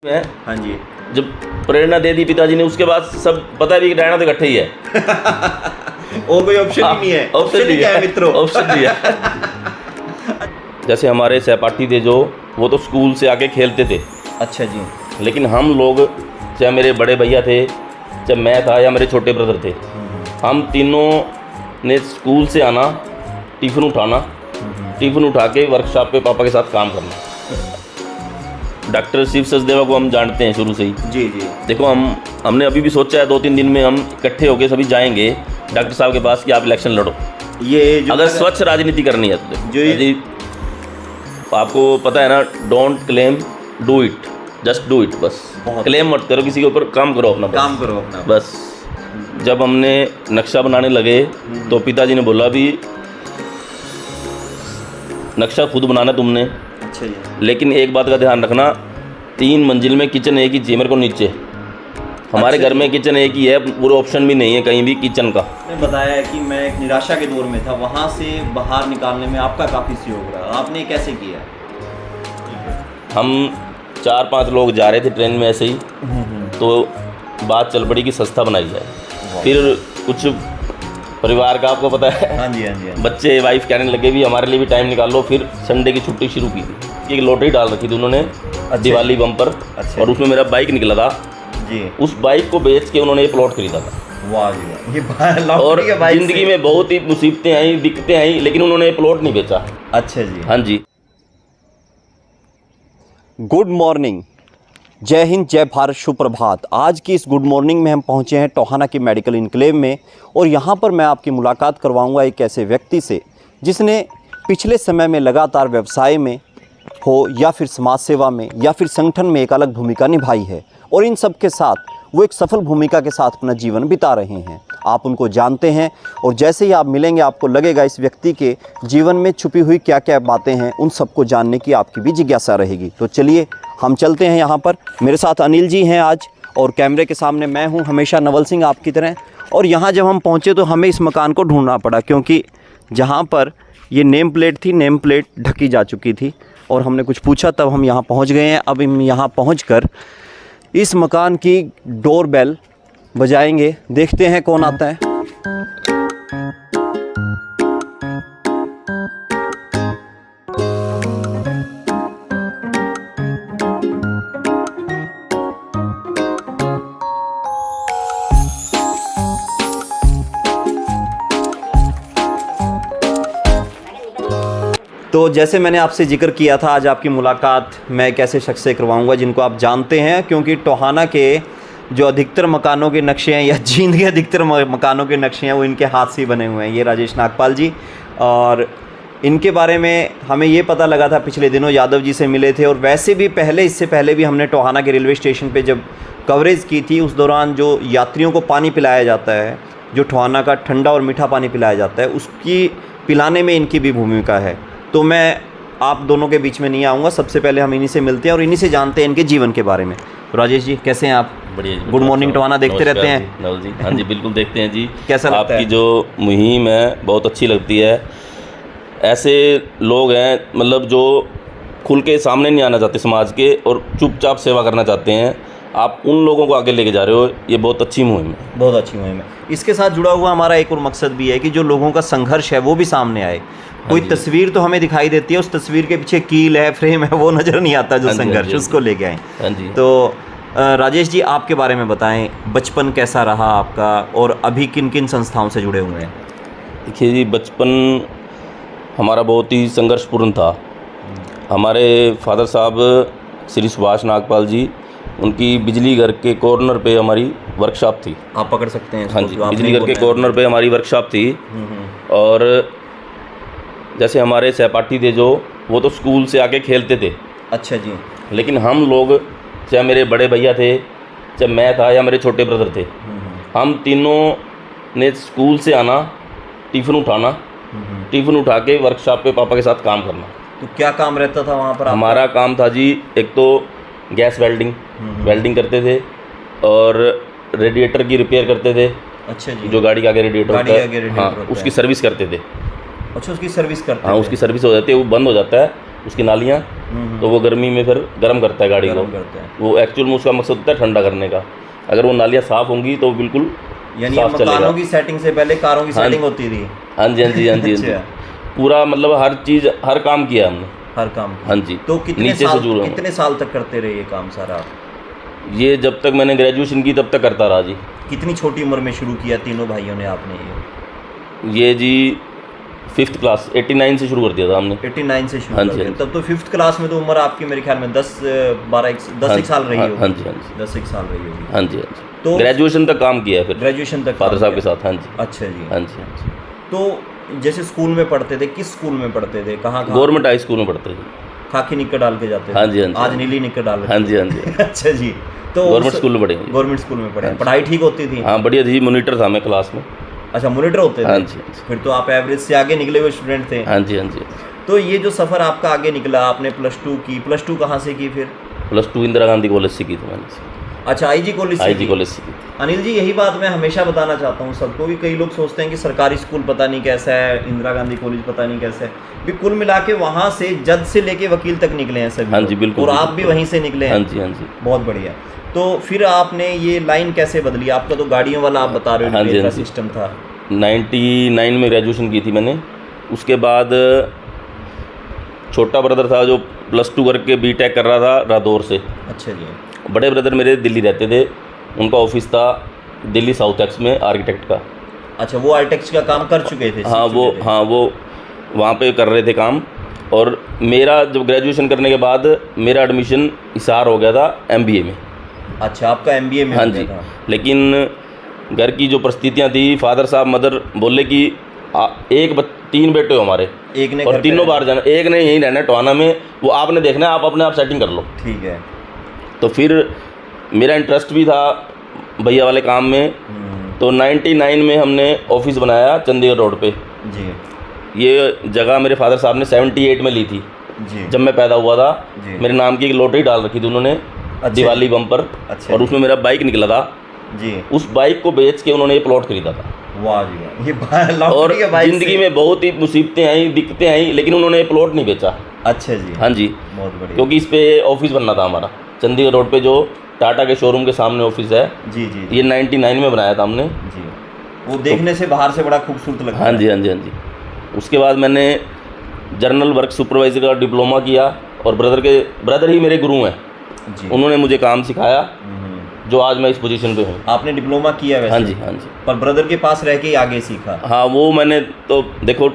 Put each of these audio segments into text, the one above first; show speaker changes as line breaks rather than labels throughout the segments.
है।
हाँ जी।
जब प्रेरणा दे दी पिताजी ने, उसके बाद सब पता भी कि रहना तो इकट्ठे ही है।
और कोई ऑप्शन ही नहीं है।
ऑप्शन
ही क्या है मित्रों?
ऑप्शन नहीं है। जैसे हमारे सहपाठी थे जो, वो तो स्कूल से आके खेलते थे।
अच्छा जी।
लेकिन हम लोग, चाहे मेरे बड़े भैया थे, चाहे मैं था या मेरे छोटे ब्रदर थे, हम तीनों ने स्कूल से आना, टिफ़िन उठाना, टिफ़िन उठा के वर्कशॉप पे पापा के साथ काम करना। डॉक्टर शिव सचदेवा को हम जानते हैं शुरू से ही।
जी जी।
देखो, हमने अभी भी सोचा है 2-3 दिन में हम इकट्ठे होके सभी जाएंगे डॉक्टर साहब के पास कि आप इलेक्शन लड़ो।
ये जो
अगर स्वच्छ राजनीति करनी है तो
जो ये
जी, आपको पता है ना, don't claim, do it, just do it. बस क्लेम मत करो किसी के ऊपर, काम करो अपना,
काम करो अपना
बस। जब हमने नक्शा बनाने लगे तो पिताजी ने बोला भी नक्शा खुद बनाना तुमने,
अच्छा जी,
लेकिन एक बात का ध्यान रखना, 3 मंजिल में किचन एक ही चाहिए मेरे को नीचे। हमारे
अच्छा
घर में किचन एक ही है, पूरा ऑप्शन भी नहीं है कहीं भी किचन का।
आपने बताया है कि मैं एक निराशा के दौर में था, वहाँ से बाहर निकालने में आपका काफ़ी सहयोग रहा। आपने कैसे किया?
हम 4-5 लोग जा रहे थे ट्रेन में ऐसे ही, तो बात चल पड़ी कि सस्ता बनाई जाए। फिर कुछ परिवार का आपको पता है,
हाँ जी हाँ जी, हाँ जी।
बच्चे वाइफ कहने लगे भी हमारे लिए भी टाइम निकाल लो। फिर संडे की छुट्टी शुरू की थी। एक लॉटरी डाल रखी थी उन्होंने, दिवाली बम्पर, और उसमें मेरा बाइक निकला था
जी।
उस बाइक को बेच के उन्होंने ये प्लॉट खरीदा था।
वाह जी वाह।
और जिंदगी में बहुत ही मुसीबतें आई, दिक्कतें आई, लेकिन उन्होंने ये प्लॉट नहीं बेचा।
अच्छा जी।
हाँ जी।
गुड मॉर्निंग, जय हिंद, जय भारत, सुप्रभात। आज की इस गुड मॉर्निंग में हम पहुंचे हैं टोहाना की मेडिकल इनक्लेव में, और यहाँ पर मैं आपकी मुलाकात करवाऊंगा एक ऐसे व्यक्ति से जिसने पिछले समय में लगातार व्यवसाय में हो या फिर समाज सेवा में या फिर संगठन में एक अलग भूमिका निभाई है, और इन सब के साथ वो एक सफल भूमिका के साथ अपना जीवन बिता रहे हैं। आप उनको जानते हैं, और जैसे ही आप मिलेंगे आपको लगेगा इस व्यक्ति के जीवन में छुपी हुई क्या क्या बातें हैं, उन सबको जानने की आपकी भी जिज्ञासा रहेगी। तो चलिए हम चलते हैं। यहाँ पर मेरे साथ अनिल जी हैं आज, और कैमरे के सामने मैं हूँ हमेशा नवल सिंह आपकी तरह। और यहाँ जब हम पहुँचे तो हमें इस मकान को ढूंढना पड़ा, क्योंकि जहाँ पर ये नेम प्लेट थी, नेम प्लेट ढकी जा चुकी थी, और हमने कुछ पूछा तब हम यहाँ पहुँच गए हैं। अब हम यहाँ पहुँच कर इस मकान की डोर बेल बजाएंगे, देखते हैं कौन आता है। तो जैसे मैंने आपसे जिक्र किया था, आज आपकी मुलाकात मैं एक ऐसे शख्स से करवाऊंगा जिनको आप जानते हैं, क्योंकि टोहाना के जो अधिकतर मकानों के नक्शे हैं या जींद के अधिकतर मकानों के नक्शे हैं वो इनके हाथ से बने हुए हैं। ये राजेश नागपाल जी, और इनके बारे में हमें ये पता लगा था पिछले दिनों, यादव जी से मिले थे, और वैसे भी पहले, इससे पहले भी हमने टोहाना के रेलवे स्टेशन पे जब कवरेज की थी, उस दौरान जो यात्रियों को पानी पिलाया जाता है, जो टोहाना का ठंडा और मीठा पानी पिलाया जाता है, उसकी पिलाने में इनकी भी भूमिका है। तो मैं आप दोनों के बीच में नहीं आऊँगा, सबसे पहले हम इन्हीं से मिलते हैं और इन्हीं से जानते हैं इनके जीवन के बारे में। तो राजेश जी, कैसे हैं आप?
बढ़िया जी। गुड मॉर्निंग टोहाना देखते रहते हैं? नवल जी, हाँ जी, बिल्कुल देखते हैं जी।
कैसा लगता है?
आपकी जो मुहिम है बहुत अच्छी लगती है। ऐसे लोग हैं, मतलब जो खुल के सामने नहीं आना चाहते समाज के, और चुपचाप सेवा करना चाहते हैं। आप उन लोगों को आगे लेके जा रहे हो, ये बहुत अच्छी मुहिम है।
बहुत अच्छी मुहिम है। इसके साथ जुड़ा हुआ हमारा एक और मकसद भी है कि जो लोगों का संघर्ष है वो भी सामने आए। कोई तस्वीर तो हमें दिखाई देती है, उस तस्वीर के पीछे कील है, फ्रेम है, वो नज़र नहीं आता जो संघर्ष, उसको लेके आए।
हाँ जी।
तो राजेश जी, आपके बारे में बताएं, बचपन कैसा रहा आपका, और अभी किन किन संस्थाओं से जुड़े हुए हैं?
देखिए जी, बचपन हमारा बहुत ही संघर्षपूर्ण था। हमारे फादर साहब श्री सुभाष नागपाल जी, उनकी बिजली घर के कॉर्नर पे हमारी वर्कशॉप थी।
आप पकड़ सकते हैं?
हाँ जी, बिजली घर के कॉर्नर पे हमारी वर्कशॉप थी। और जैसे हमारे सहपाठी थे जो, वो तो स्कूल से आके खेलते थे।
अच्छा जी।
लेकिन हम लोग, चाहे मेरे बड़े भैया थे, चाहे मैं था या मेरे छोटे ब्रदर थे, हम तीनों ने स्कूल से आना, टिफ़िन उठाना, टिफ़िन उठा के वर्कशॉप पे पापा के साथ काम करना।
तो क्या काम रहता था वहाँ पर?
हमारा काम था जी, एक तो गैस वेल्डिंग करते थे, और रेडिएटर की रिपेयर करते थे।
अच्छा जी।
जो गाड़ी का आगे रेडिएटर होता है, हाँ, उसकी सर्विस करते थे।
अच्छा, उसकी सर्विस करते
हाँ, उसकी सर्विस हो जाती है, वो बंद हो जाता है, उसकी नालियाँ तो वो गर्मी में फिर गर्म करता है गाड़ी को।
गर्म करते हैं।
वो एक्चुअल में उसका मकसद होता है ठंडा करने का। अगर वो नालियाँ साफ़ होंगी तो बिल्कुल
यानी
साफ चलेगा।
मकानों की सेटिंग से पहले कारों की सेटिंग होती थी।
हाँ जी, हाँ जी, हाँ जी, हाँ जी।
अच्छा।
पूरा मतलब हर चीज़, हर काम किया हमने।
हर काम।
हाँ जी।
तो कितने
नीचे से जुड़े हुए।
कितने साल तक करते रहे ये काम सारा आप?
ये जब तक मैंने ग्रेजुएशन की तब तक करता रहा जी।
कितनी छोटी उम्र में शुरू किया तीनों भाइयों ने आपने
ये जी 5th क्लास 89 से शुरू कर दिया था हमने।
89 से शुरू
हाँ
कर
जी,
दिया।
हाँ जी।
तब तो 5th क्लास में तो उम्र आपकी मेरे ख्याल में 10 एक साल रही होगी।
हाँ जी, हाँ जी,
10 एक साल रही होगी।
हाँ जी, हाँ जी।
तो
ग्रेजुएशन तक काम किया है फिर
ग्रेजुएशन तक
फादर
काम
साहब के
किया।
साथ। हाँ जी,
अच्छा जी।
हाँ जी, हाँ जी।
तो जैसे स्कूल में पढ़ते थे, किस स्कूल में पढ़ते थे, कहाँ
गवर्नमेंट हाई स्कूल में पढ़ते थे।
खाकी निक्कर डाल के जाते थे?
हाँ जी, हाँ जी,
आज
हाँ जी।
नीली निक्कर डाल
हाँ जी, हाँ जी।
अच्छा जी। तो
गवर्नमेंट स्कूल में पढ़े।
गवर्नमेंट स्कूल में पढ़े।
हाँ जी।
पढ़ाई ठीक होती थी?
हाँ बढ़िया थी, मॉनिटर था मैं क्लास में।
अच्छा, मॉनिटर होते थे?
हाँ जी, हाँ जी।
फिर तो आप एवरेज से आगे निकले हुए स्टूडेंट थे।
हाँ जी, हाँ जी।
तो ये जो सफ़र आपका आगे निकला, आपने +2 की, +2 कहाँ से की फिर?
+2 इंदिरा गांधी कॉलेज से की थी मैंने।
अच्छा, आईजी कॉलेज से
आईजी
की?
कॉलेज से की।
अनिल जी, यही बात मैं हमेशा बताना चाहता हूँ सबको कि कई लोग सोचते हैं कि सरकारी स्कूल पता नहीं कैसा है, इंदिरा गांधी कॉलेज पता नहीं कैसा है। भी कुल मिला के वहाँ से जज से लेके वकील तक निकले हैं सभी
हाँ
लोग।
जी, बिल्कुल।
और आप भी
बिल्कुल।
वहीं से निकले हैं?
हाँ जी, हाँ जी।
बहुत बढ़िया। तो फिर आपने ये लाइन कैसे बदली? आपका तो गाड़ियों वाला आप बता रहे हो,
हाँ जी,
रेल का
हाँ जी।
सिस्टम था।
99 में ग्रेजुएशन की थी मैंने। उसके बाद छोटा ब्रदर था जो +2 करके बीटेक कर रहा था रादौर से।
अच्छा जी।
बड़े ब्रदर मेरे दिल्ली रहते थे, उनका ऑफिस था दिल्ली साउथ एक्स में आर्किटेक्ट का।
अच्छा, वो आर्किटेक्ट का काम कर चुके थे?
हाँ
सीख
वो
चुके थे।
हाँ वो वहाँ पे कर रहे थे काम। और मेरा जब ग्रेजुएशन करने के बाद मेरा एडमिशन हिसार हो गया था MBA में।
अच्छा, आपका MBA में
हाँ
हो
जी।
गया था।
लेकिन घर की जो परिस्थितियाँ थी, फादर साहब मदर बोले कि 3 बेटे हो हमारे,
एक ने
और
घर पे
तीनों
रहना।
बाहर जाना, एक ने यहीं रहना है टोहाना में, वो आपने देखना है, आप अपने आप सेटिंग कर लो।
ठीक है।
तो फिर मेरा इंटरेस्ट भी था भैया वाले काम में। तो 99 में हमने ऑफिस बनाया चंडीगढ़ रोड पे।
जी
ये जगह मेरे फादर साहब ने 78 में ली थी,
जी।
जब मैं पैदा हुआ था।
जी।
मेरे नाम की एक लॉटरी डाल रखी थी उन्होंने, दिवाली बम्पर।
अच्छा
और उसमें मेरा बाइक निकला था।
जी।
उस बाइक को बेच के उन्होंने ये प्लॉट खरीदा था।
वाह जी वाह, ये
और
लॉटरी के बाइक
ज़िंदगी
से।
में बहुत ही मुसीबतें आई, दिक्कतें आई, लेकिन उन्होंने ये प्लॉट नहीं बेचा।
अच्छा जी।
हाँ जी,
बहुत बढ़िया।
क्योंकि इस पे ऑफिस बनना था हमारा चंडीगढ़ रोड पे, जो टाटा के शोरूम के सामने ऑफिस है।
जी जी
ये 99 में बनाया था हमने।
जी। वो देखने से बाहर से बड़ा खूबसूरत लगता
हाँ
है।
जी, हाँ जी, हाँ जी। उसके बाद मैंने जर्नल वर्क सुपरवाइजर का डिप्लोमा किया, और ब्रदर ही मेरे गुरु हैं।
जी।
उन्होंने मुझे काम सिखाया, जो आज मैं इस पोजीशन पे हूँ।
आपने डिप्लोमा किया वैसे?
हाँ जी, हाँ जी।
पर ब्रदर के पास रह के ही आगे सीखा?
हाँ, वो मैंने तो देखो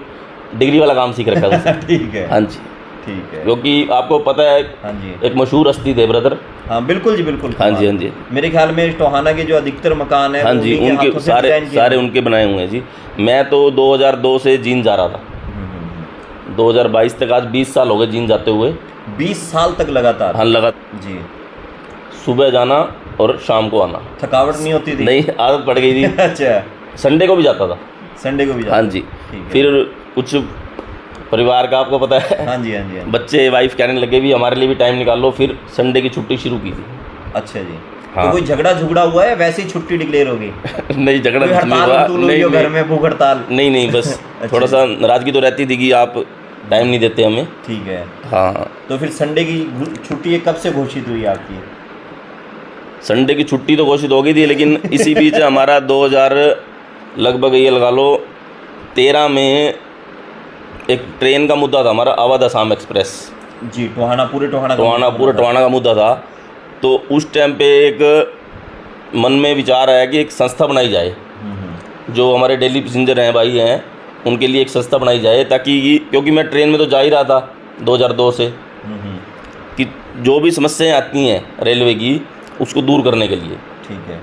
डिग्री वाला काम सीख रखा था।
ठीक है।
हाँ जी,
ठीक है।
क्योंकि आपको पता है
हाँ जी।
एक मशहूर हस्ती थे ब्रदर।
हाँ बिल्कुल जी, बिल्कुल।
हाँ जी, हाँ जी।
मेरे ख्याल में टोहाना के जो अधिकतर मकान है
हाँ
वो
जी,
उन्हीं के हाथों
उनके
से डिजाइन किए
सारे
हैं।
उनके बनाए हुए हैं जी। मैं तो 2002 से जीन जा रहा था। 2022 तक, आज 20 साल हो गए जीन जाते हुए।
20 साल तक लगातार?
हाँ लगा।
जी।
सुबह जाना और शाम को आना।
थकावट नहीं होती थी?
नहीं, आदत पड़ गई थी।
अच्छा,
संडे को भी जाता था।
संडे को भी जाते?
हाँ जी।
ठीक है।
फिर कुछ परिवार का आपको पता है,
हाँ जी, हाँ जी, हाँ जी।
बच्चे वाइफ कहने लगे भी हमारे लिए भी टाइम निकाल लो, फिर संडे की छुट्टी शुरू की थी।
अच्छा जी।
हाँ।
तो कोई झगड़ा झुगड़ा हुआ है, वैसे ही छुट्टी डिक्लेयर होगी?
नहीं, झगड़ा
कोई
कुछ नहीं
हड़ताल
हुआ।
हड़तूल हुई हो घर में, भूख हड़ताल?
नहीं, बस
अच्छा।
थोड़ा सा नाराजगी तो रहती थी कि आप टाइम नहीं देते हमें।
ठीक है।
हाँ।
तो फिर संडे की छुट्टी कब से घोषित हुई आपकी?
संडे की छुट्टी तो घोषित हो गई थी, लेकिन इसी बीच हमारा 2000 लगभग ये लगा लो 13 में एक ट्रेन का मुद्दा था हमारा, अवध असम एक्सप्रेस।
जी। टोहाना पूरे
टोहाना का मुद्दा था। तो उस टाइम पे एक मन में विचार आया कि एक संस्था बनाई जाए, जो हमारे डेली पैसेंजर हैं, भाई हैं, उनके लिए एक संस्था बनाई जाए, ताकि क्योंकि मैं ट्रेन में तो जा ही रहा था 2002 से, कि जो भी समस्याएं आती हैं रेलवे की उसको दूर करने के लिए।
ठीक है।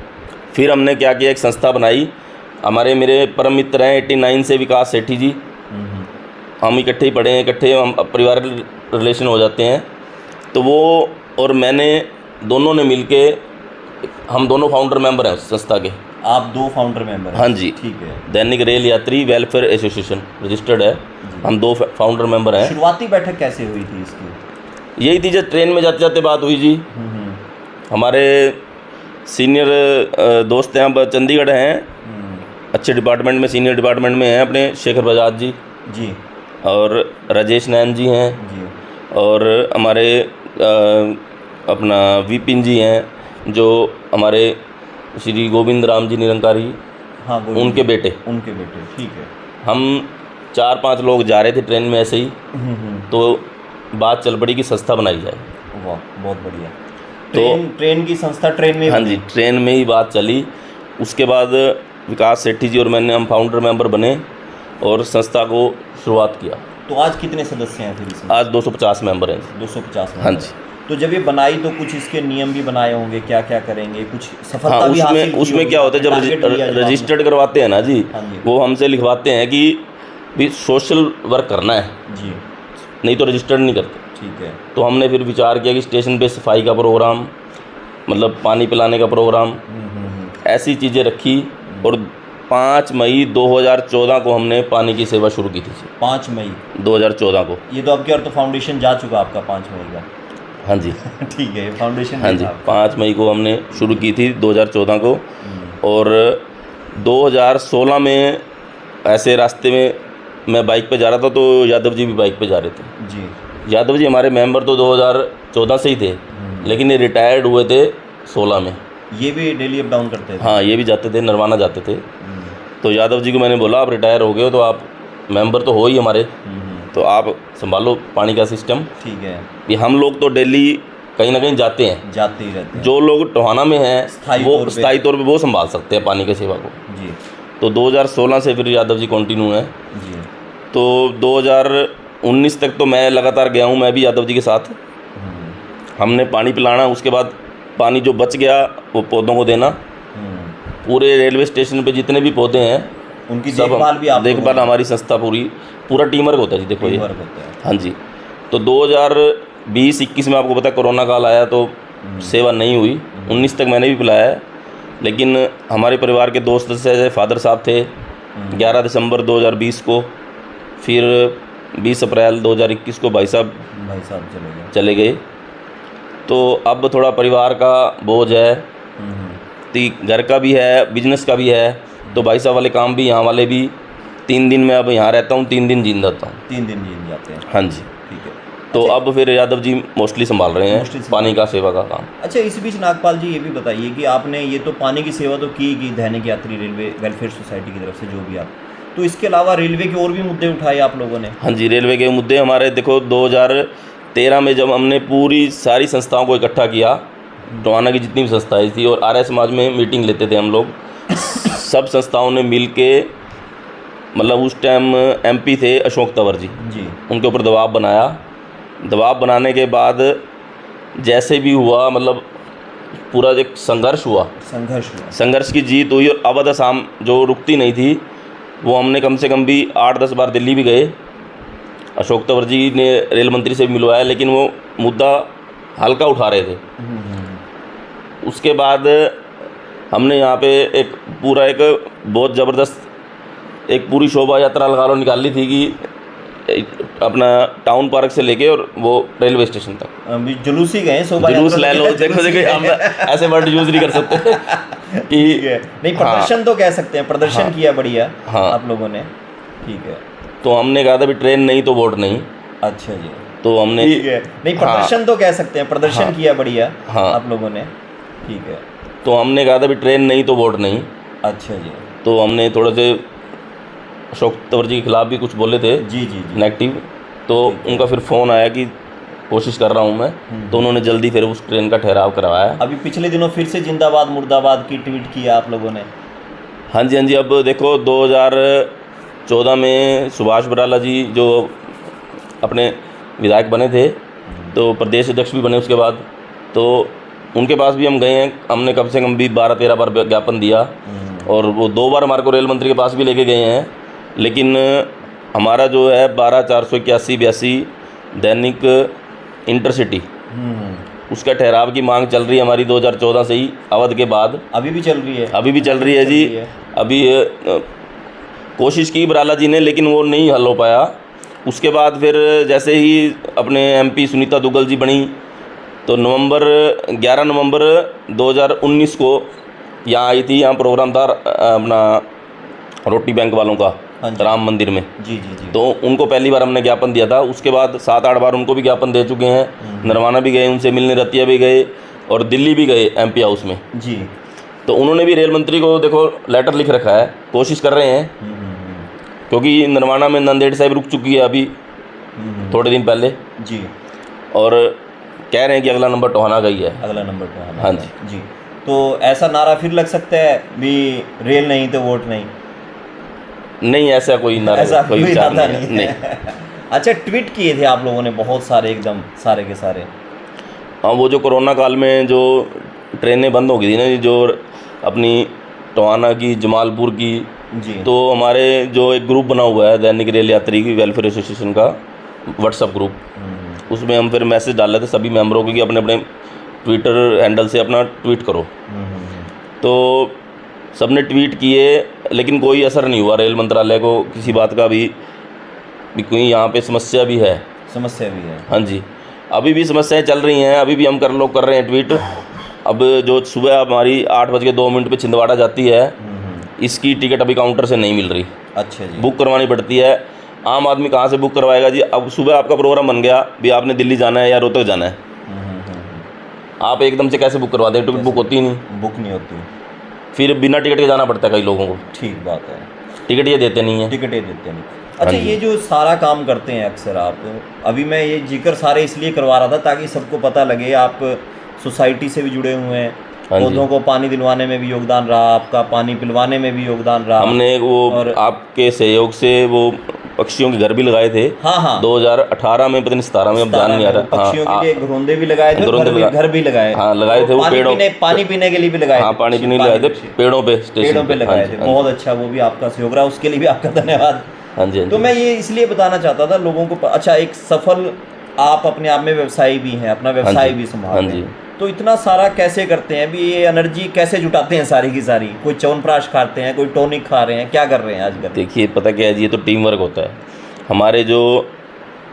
फिर हमने क्या किया, एक संस्था बनाई। हमारे मेरे परम मित्र हैं 89 से विकास सेठी जी, हम इकट्ठे ही पढ़े हैं, इकट्ठे हम पारिवारिक रिलेशन हो जाते हैं। तो वो और मैंने दोनों ने मिलके, हम दोनों फाउंडर मेंबर हैं उस संस्था के।
आप 2 फाउंडर मेंबर हैं?
हाँ जी।
ठीक है।
दैनिक रेल यात्री वेलफेयर एसोसिएशन रजिस्टर्ड है, हम 2 फाउंडर मेंबर हैं।
शुरुआती बैठक कैसे हुई थी इसकी?
यही थी, जब ट्रेन में जाते जाते बात हुई जी। हमारे सीनियर दोस्त हैं, अब चंडीगढ़ हैं, अच्छे डिपार्टमेंट में, सीनियर डिपार्टमेंट में हैं अपने, शेखर बजाज जी
जी।
और राजेश नैन जी हैं,
जी।
और हमारे अपना विपिन जी हैं जो हमारे श्री गोविंद राम जी निरंकारी,
हाँ
उनके बेटे।
ठीक है।
हम 4-5 लोग जा रहे थे ट्रेन में ऐसे ही, तो बात चल पड़ी कि संस्था बनाई जाए।
वाह, बहुत बढ़िया। ट्रेन की संस्था ट्रेन में?
हाँ जी, ट्रेन में ही बात चली। उसके बाद विकास सेठी जी और मैंने, हम फाउंडर मेंबर बने और संस्था को शुरुआत किया।
तो आज कितने सदस्य हैं फिर इसमें?
आज 250 मेंबर हैं।
250
हाँ जी।
तो जब ये बनाई तो कुछ इसके नियम भी बनाए होंगे, क्या क्या करेंगे, कुछ सफलता
हाँ,
भी हासिल की
उसमें
होगी?
क्या होता है, जब रजिस्टर्ड करवाते हैं ना जी,
हाँ जी,
वो हमसे लिखवाते हैं कि भी सोशल वर्क करना है
जी,
नहीं तो रजिस्टर्ड नहीं करते।
ठीक है।
तो हमने फिर विचार किया कि स्टेशन पे सफाई का प्रोग्राम, मतलब पानी पिलाने का प्रोग्राम, ऐसी चीज़ें रखी। और 5 मई 2014 को हमने पानी की सेवा शुरू की थी।
5 मई
2014 को।
ये तो आपके अर्थ फाउंडेशन जा चुका आपका 5 मई का?
हाँ जी।
ठीक है, फाउंडेशन।
हाँ जी, 5 मई को हमने शुरू की थी 2014 को। और 2016 में ऐसे रास्ते में मैं बाइक पे जा रहा था तो यादव जी भी बाइक पे जा रहे थे
जी।
यादव जी हमारे मेंबर तो 2014 से ही थे, लेकिन ये रिटायर्ड हुए थे 16 में।
ये भी डेली अप डाउन करते थे?
हाँ, ये भी जाते थे, नरवाना जाते थे। तो यादव जी को मैंने बोला, आप रिटायर हो गए हो तो आप मेंबर तो हो ही हमारे, तो आप संभालो पानी का सिस्टम।
ठीक है।
कि हम लोग तो डेली कहीं ना कहीं जाते हैं,
जाते ही रहते हैं।
जो लोग टोहाना में हैं वो स्थायी तौर पे वो संभाल सकते हैं पानी की सेवा को
जी।
तो 2016 से फिर यादव जी कंटिन्यू है
जी।
तो 2019 तक तो मैं लगातार गया हूँ, मैं भी यादव जी के साथ। हमने पानी पिलाना, उसके बाद पानी जो बच गया वो पौधों को देना। पूरे रेलवे स्टेशन पे जितने भी पौधे हैं
उनकी देखभाल भी आप?
देखभाल हमारी संस्था पूरा टीम वर्क होता है जी। देखो ये हाँ जी। तो 2020-21 में आपको पता है कोरोना काल आया तो सेवा नहीं हुई। 19 तक मैंने भी पिलाया है, लेकिन हमारे परिवार के दोस्त से फादर साहब थे 11 दिसंबर 2020 को, फिर 20 अप्रैल 2021 को भाई साहब चले गए। तो अब थोड़ा परिवार का बोझ है, तो घर का भी है, बिजनेस का भी है, तो भाई साहब वाले काम भी, यहाँ वाले भी। 3 दिन मैं अब यहाँ रहता हूँ, 3 दिन जीन जाता हूँ।
3 दिन जीन जाते हैं?
हाँ जी।
ठीक है।
तो अब फिर यादव जी मोस्टली संभाल रहे हैं पानी का सेवा का काम।
अच्छा, इस बीच नागपाल जी ये भी बताइए कि आपने ये तो पानी की सेवा तो की दैनिक यात्री रेलवे वेलफेयर सोसाइटी की तरफ से जो भी आप, तो इसके अलावा रेलवे के और भी मुद्दे उठाए आप लोगों ने?
हाँ जी, रेलवे के मुद्दे हमारे, देखो 2013 में जब हमने पूरी सारी संस्थाओं को इकट्ठा किया, टोहाना की जितनी भी संस्थाएं थी, और आर्य समाज में मीटिंग लेते थे हम लोग, सब संस्थाओं ने मिल के, मतलब उस टाइम MP थे अशोक तंवर जी, उनके ऊपर दबाव बनाया। दबाव बनाने के बाद जैसे भी हुआ, मतलब पूरा एक संघर्ष हुआ, संघर्ष की जीत हुई। और अवध असम जो रुकती नहीं थी, वो हमने कम से कम भी 8-10 बार दिल्ली भी गए। अशोक तंवर जी ने रेल मंत्री से भी मिलवाया, लेकिन वो मुद्दा हल्का उठा रहे थे। उसके बाद हमने यहाँ पे एक बहुत ज़बरदस्त एक पूरी शोभा यात्रा लगा लो निकाली थी कि अपना टाउन पार्क से लेके और वो रेलवे स्टेशन तक
जुलूस ही गए,
जुलूस ले लो। देखो हम ऐसे वर्ड यूज़ नहीं कर सकते कि
नहीं, प्रदर्शन तो कह सकते हैं, प्रदर्शन किया बढ़िया आप लोगों ने। ठीक है।
तो हमने कहा था भी ट्रेन नहीं तो वोट नहीं।
अच्छा जी।
तो हमने
नहीं, प्रदर्शन तो कह सकते हैं, प्रदर्शन किया बढ़िया आप लोगों ने। ठीक है।
तो हमने कहा था भी ट्रेन नहीं तो वोट नहीं।
अच्छा जी।
तो हमने थोड़े से अशोक तंवर जी के खिलाफ भी कुछ बोले थे
जी।
नेगेटिव। तो उनका फिर फ़ोन आया कि कोशिश कर रहा हूँ मैं, तो उन्होंने जल्दी फिर उस ट्रेन का ठहराव करवाया।
अभी पिछले दिनों फिर से जिंदाबाद मुर्दाबाद की ट्वीट किया आप लोगों ने?
हाँ जी, हाँ जी। अब देखो 2014 में सुभाष बराला जी जो अपने विधायक बने थे, तो प्रदेश अध्यक्ष भी बने उसके बाद, तो उनके पास भी हम गए हैं। हमने कम से कम भी 12-13 बार ज्ञापन दिया, और वो 2 बार हमारे को रेल मंत्री के पास भी लेके गए हैं। लेकिन हमारा जो है 12/481-82 दैनिक इंटरसिटी, उसका ठहराव की मांग चल रही है हमारी 2014 से ही, अवध के बाद।
अभी भी चल रही है?
अभी भी चल रही है जी। अभी कोशिश की बराला जी ने, लेकिन वो नहीं हल हो पाया। उसके बाद फिर जैसे ही अपने MP सुनीता दुग्गल जी बनी, तो 11 नवंबर 2019 को यहाँ आई थी। यहाँ प्रोग्राम था अपना रोटी बैंक वालों का,
हाँ जी।
राम मंदिर में।
जी जी जी।
तो उनको पहली बार हमने ज्ञापन दिया था, उसके बाद 7-8 बार उनको भी ज्ञापन दे चुके हैं। नरवाना भी गए, उनसे मिलने रतिया भी गए और दिल्ली भी गए MP हाउस में।
जी।
तो उन्होंने भी रेल मंत्री को देखो लेटर लिख रखा है, कोशिश कर रहे हैं, क्योंकि नरवाना में नंदेड़ साहिब रुक चुकी है अभी थोड़े दिन पहले,
जी।
और कह रहे हैं कि अगला नंबर टोहाना का ही है।
अगला नंबर टोहाना।
हाँ जी।
जी। तो ऐसा नारा फिर लग सकता है भी, रेल नहीं तो वोट नहीं?
नहीं, ऐसा कोई नारा,
ऐसा
कोई
कोई
विचार
नारा
नहीं है। नहीं।
अच्छा, ट्वीट किए थे आप लोगों ने बहुत सारे, एकदम सारे के सारे।
हाँ, वो जो कोरोना काल में जो ट्रेनें बंद हो गई थी ना, जो अपनी टोहाना की, जमालपुर की,
जी।
तो हमारे जो एक ग्रुप बना हुआ है दैनिक रेल यात्री की वेलफेयर एसोसिएशन का व्हाट्सअप ग्रुप, उसमें हम फिर मैसेज डाल रहे थे सभी मेंबरों को कि अपने अपने ट्विटर हैंडल से अपना ट्वीट करो। तो सबने ट्वीट किए, लेकिन कोई असर नहीं हुआ। रेल मंत्रालय को किसी बात का भी कोई यहाँ पे समस्या भी है।
समस्या भी है।
हाँ जी, अभी भी समस्याएं चल रही हैं, अभी भी हम लोग कर रहे हैं ट्वीट। अब जो सुबह हमारी 8:02 पे छिंदवाड़ा जाती है, इसकी टिकट अभी काउंटर से नहीं मिल रही।
अच्छा जी।
बुक करवानी पड़ती है। आम आदमी कहाँ से बुक करवाएगा जी? अब सुबह आपका प्रोग्राम बन गया भी, आपने दिल्ली जाना है या रोहतक जाना है, आप एकदम से कैसे बुक करवा दें? टिकट बुक होती ही नहीं।
बुक नहीं होती,
फिर बिना टिकट के जाना पड़ता है कई लोगों को।
ठीक बात है।
टिकट ये देते नहीं है।
टिकट ये देते नहीं। अच्छा, ये जो सारा काम करते हैं अक्सर आप, अभी मैं ये जिक्र सारे इसलिए करवा रहा था ताकि सबको पता लगे, आप सोसाइटी से भी जुड़े हुए हैं, पौधों को पानी दिलवाने में भी योगदान रहा आपका, पानी पिलवाने में भी योगदान रहा।
हमने वो आपके सहयोग से वो पक्षियों के घर भी लगाए थे।
हाँ हाँ।
2018 में, पता नहीं 17 में, अब जान नहीं आ रहा।
पक्षियों के लिए घरोंदे भी लगाए थे, घर भी लगाए।
हाँ, लगाए थे वो पेड़ों,
पानी पीने के लिए भी लगाए।
हाँ, पानी पीने लगाए थे, पेड़ों पे
लगाए थे। बहुत अच्छा, वो भी आपका सहयोग रहा, उसके लिए भी आपका धन्यवाद।
हाँ जी।
तो मैं ये इसलिए बताना चाहता था लोगों को। अच्छा, एक सफल आप अपने आप में व्यवसायी भी हैं, अपना व्यवसाय भी संभालते हैं, तो इतना सारा कैसे करते हैं? अभी ये एनर्जी कैसे जुटाते हैं सारी की सारी? कोई च्यवनप्राश खाते हैं, कोई टॉनिक खा रहे हैं, क्या कर रहे हैं आजकल?
देखिए, पता क्या है जी, ये तो टीम वर्क होता है। हमारे जो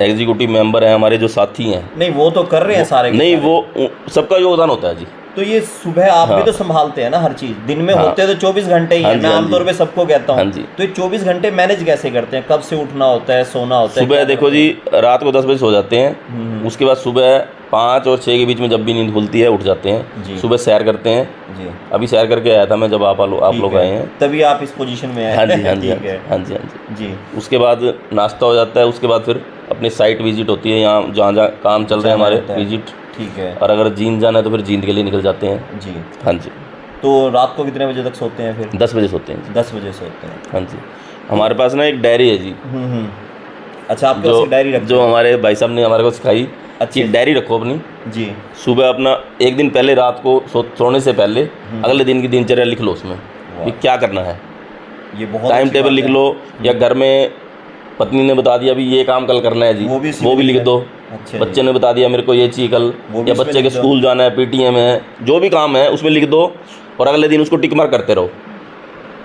एग्जीक्यूटिव मेंबर हैं, हमारे जो साथी हैं,
नहीं वो तो कर रहे हैं सारे,
नहीं वो सबका योगदान होता है जी।
तो ये सुबह आप भी तो संभालते हैं ना हर चीज़? दिन में होते तो 24 घंटे ही है, मैं आमतौर पे सबको कहता हूँ। तो ये 24 घंटे मैनेज कैसे करते हैं? कब से उठना होता है, सोना होता है?
सुबह देखो जी, रात को 10 बजे सो जाते हैं, उसके बाद सुबह 5 और 6 के बीच में जब भी नींद खुलती है उठ जाते हैं, सुबह सैर करते हैं जी। अभी सैर करके आया था मैं, जब आप लोग आए हैं,
तभी आप इस पोजीशन में आए।
हाँ जी, हाँ जी, हाँ जी, हाँ जी जी। उसके बाद नाश्ता हो जाता है, उसके बाद फिर अपनी साइट विजिट होती है, यहाँ जहाँ जहाँ काम चल रहे हैं हमारे, विजिट। ठीक है। और अगर जींद जाना है तो फिर जींद के लिए निकल जाते हैं जी। हाँ जी।
तो रात को कितने बजे तक सोते हैं फिर?
10 बजे सोते हैं।
10 बजे सोते हैं।
हाँ जी। हमारे पास ना एक डायरी है जी।
अच्छा, आपके पास डायरी रखते हैं?
जो हमारे भाई साहब ने हमारे को सिखाई। अच्छी डायरी रखो अपनी जी। सुबह अपना एक दिन पहले, रात को सोने से पहले अगले दिन की दिनचर्या लिख लो, उसमें कि क्या करना है। ये बहुत टाइम टेबल लिख लो, या घर में पत्नी ने बता दिया भी ये काम कल करना है जी, वो भी लिख दो। अच्छा, बच्चे ने बता दिया मेरे को ये चाहिए कल, या बच्चे के स्कूल जाना है, PTM है, जो भी काम है उसमें लिख दो, और अगले दिन उसको टिक मार्क करते रहो।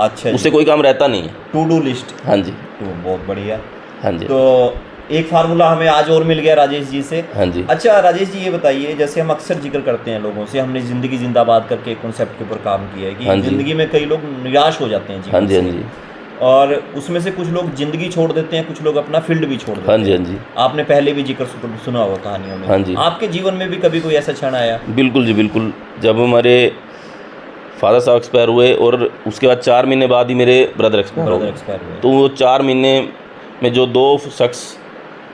अच्छा, उससे कोई काम रहता नहीं है। To do list. हाँ जी। तो बहुत बढ़िया। हाँ जी। तो एक फार्मूला हमें आज और मिल गया राजेश जी से। हाँ जी। अच्छा राजेश जी, ये बताइए, जैसे हम अक्सर जिक्र करते हैं लोगों से, हमने ज़िंदगी जिंदाबाद करके एक कॉन्सेप्ट के ऊपर काम किया है कि ज़िंदगी में कई लोग निराश हो जाते हैं जीवन से। हाँ जी, हाँ जी। और उसमें से कुछ लोग ज़िंदगी छोड़ देते हैं, कुछ लोग अपना फील्ड भी छोड़ देते हैं। हाँ जी, हाँ जी। आपने पहले भी जिक्र सुना होगा कहानियों में। हाँ जी। आपके जीवन में भी कभी कोई ऐसा क्षण आया? बिल्कुल जी, बिल्कुल। जब हमारे फादर साहब एक्सपायर हुए और उसके बाद 4 महीने बाद ही मेरे ब्रदर एक्सपायर हुए, तो वो 4 महीने में जो 2 शख्स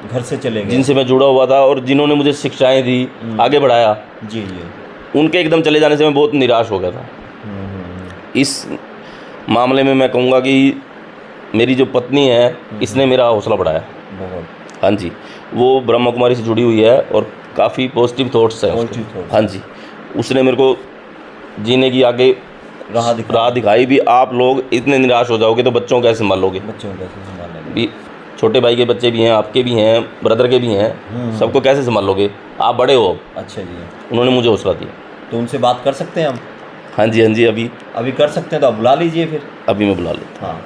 घर से चले गए, जिनसे मैं जुड़ा हुआ था और जिन्होंने मुझे शिक्षाएं दी, आगे बढ़ाया जी जी, उनके एकदम चले जाने से मैं बहुत निराश हो गया था। इस मामले में मैं कहूँगा कि मेरी जो पत्नी है, इसने मेरा हौसला बढ़ाया बहुत। हाँ जी, वो ब्रह्मा कुमारी से जुड़ी हुई है और काफ़ी पॉजिटिव थॉट्स हैं। हाँ जी, उसने मेरे को जीने की आगे राह दिखाई भी। आप लोग इतने निराश हो जाओगे तो बच्चों को कैसे संभालोगे? बच्चों को कैसे संभालोगे? छोटे भाई के बच्चे भी हैं, आपके भी हैं, ब्रदर के भी हैं, सबको कैसे संभालोगे? आप बड़े हो। अच्छा जी। उन्होंने मुझे हौसला दिया। तो उनसे बात कर सकते हैं हम? हाँ जी, हाँ जी। अभी कर सकते हैं, तो आप बुला लीजिए फिर। अभी मैं बुला लेता हूँ। हाँ,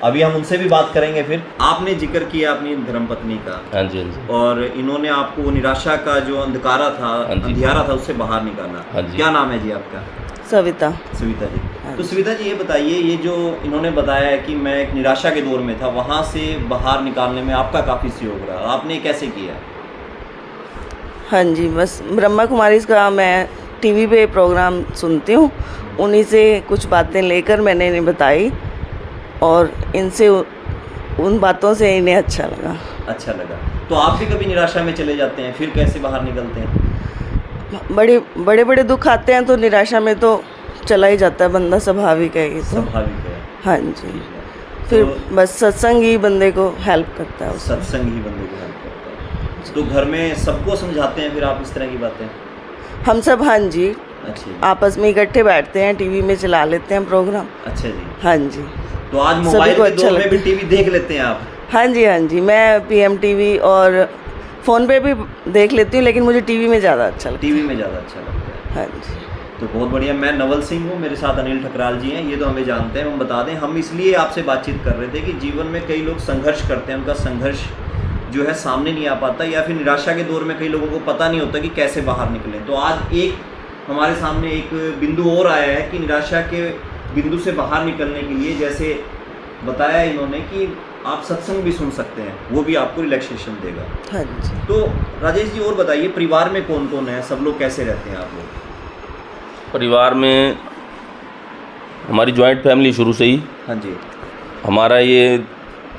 अभी हम उनसे भी बात करेंगे। फिर आपने जिक्र किया अपनी धर्मपत्नी का। हाँ जी, हाँ जी। और इन्होंने आपको वो निराशा का जो अंधियारा था उससे बाहर निकाला। हाँ जी। क्या नाम है जी आपका?
सविता।
सविता जी, तो सुविधा जी ये बताइए, ये जो इन्होंने बताया है कि मैं एक निराशा के दौर में था, वहाँ से बाहर निकालने में आपका काफ़ी सहयोग रहा, आपने कैसे किया?
हाँ जी, बस ब्रह्मा कुमारी का मैं टीवी पे प्रोग्राम सुनती हूँ, उन्हीं से कुछ बातें लेकर मैंने इन्हें बताई और इनसे उन बातों से इन्हें अच्छा लगा।
अच्छा लगा। तो आप भी कभी निराशा में चले जाते हैं, फिर कैसे बाहर निकलते हैं?
बड़े बड़े दुख आते हैं तो निराशा में तो चला ही जाता है बंदा, स्वाभाविक है ये तो।
स्वाभाविक है।
हाँ जी, फिर बस सत्संग ही बंदे को हेल्प करता है उसमें।
सत्संग ही बंदे को हेल्प करता है। तो घर में सबको समझाते हैं फिर आप इस तरह की बातें?
हम सब, हाँ जी,
अच्छा,
आपस में इकट्ठे बैठते हैं, टीवी में चला लेते हैं प्रोग्राम।
अच्छा जी।
हाँ जी,
तो आज
सभी
मोबाइल
को
के
अच्छा
दौर में भी
लगता
टीवी देख लेते हैं आप?
हाँ जी, हाँ जी, मैं पीएम टीवी और फ़ोन पे भी देख लेती हूँ, लेकिन मुझे टीवी में ज़्यादा अच्छा लगता
टीवी में ज़्यादा अच्छा लगता है।
है। हाँ जी।
तो बहुत बढ़िया। मैं नवल सिंह हूँ, मेरे साथ अनिल ठकराल जी हैं, ये तो हमें जानते हैं। हम बता दें, हम इसलिए आपसे बातचीत कर रहे थे कि जीवन में कई लोग संघर्ष करते हैं, उनका संघर्ष जो है सामने नहीं आ पाता, या फिर निराशा के दौर में कई लोगों को पता नहीं होता कि कैसे बाहर निकलें। तो आज एक हमारे सामने एक बिंदु और आया है कि निराशा के बिंदु से बाहर निकलने के लिए, जैसे बताया इन्होंने कि आप सत्संग भी सुन सकते हैं, वो भी आपको रिलैक्सेशन देगा।
हाँ जी।
तो राजेश जी और बताइए, परिवार में कौन कौन है, सब लोग कैसे रहते हैं आप लोग?
परिवार में हमारी जॉइंट फैमिली शुरू से ही।
हाँ जी।
हमारा ये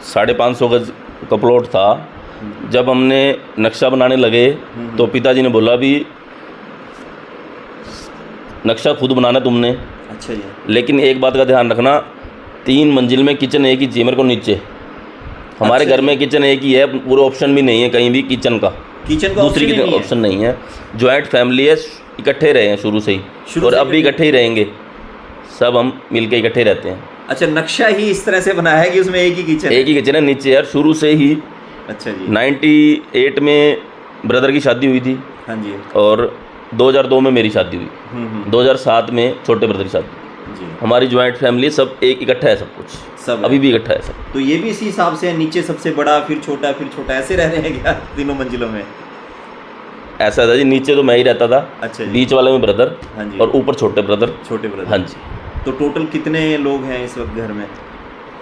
550 गज का प्लॉट था। जब हमने नक्शा बनाने लगे तो पिताजी ने बोला भी नक्शा खुद बनाना तुमने,
अच्छा जी।
लेकिन एक बात का ध्यान रखना, 3 मंजिल में किचन एक ही चाहिए मेरे को नीचे। हमारे
अच्छा
घर में किचन एक ही है, पूरा ऑप्शन भी नहीं है कहीं भी किचन का,
किचन का
दूसरी
ऑप्शन
किचन ऑप्शन नहीं है। जॉइंट फैमिली है, इकट्ठे रहे हैं शुरू से ही, और अब भी इकट्ठे ही रहेंगे, सब हम मिलके इकट्ठे रहते हैं।
अच्छा, नक्शा ही इस तरह से बनाया है कि उसमें एक ही किचन
है नीचे यार, शुरू से ही।
अच्छा जी।
98 में ब्रदर की शादी हुई थी।
हाँ जी।
और 2002 में मेरी शादी हुई। 2007 में छोटे ब्रदर की शादी
जी।
हमारी जॉइंट फैमिली, सब एक इकट्ठा है, सब कुछ
सब
अभी भी इकट्ठा है सब।
तो ये भी इसी हिसाब से नीचे सबसे बड़ा, फिर छोटा, फिर छोटा, ऐसे रह रहे हैं क्या तीनों मंजिलों में?
ऐसा था जी, नीचे तो मैं ही रहता था।
अच्छा जी।
बीच वाले में ब्रदर।
हाँ जी।
और ऊपर छोटे ब्रदर।
छोटे ब्रदर।
हाँ जी।
तो टोटल कितने लोग हैं इस वक्त घर में?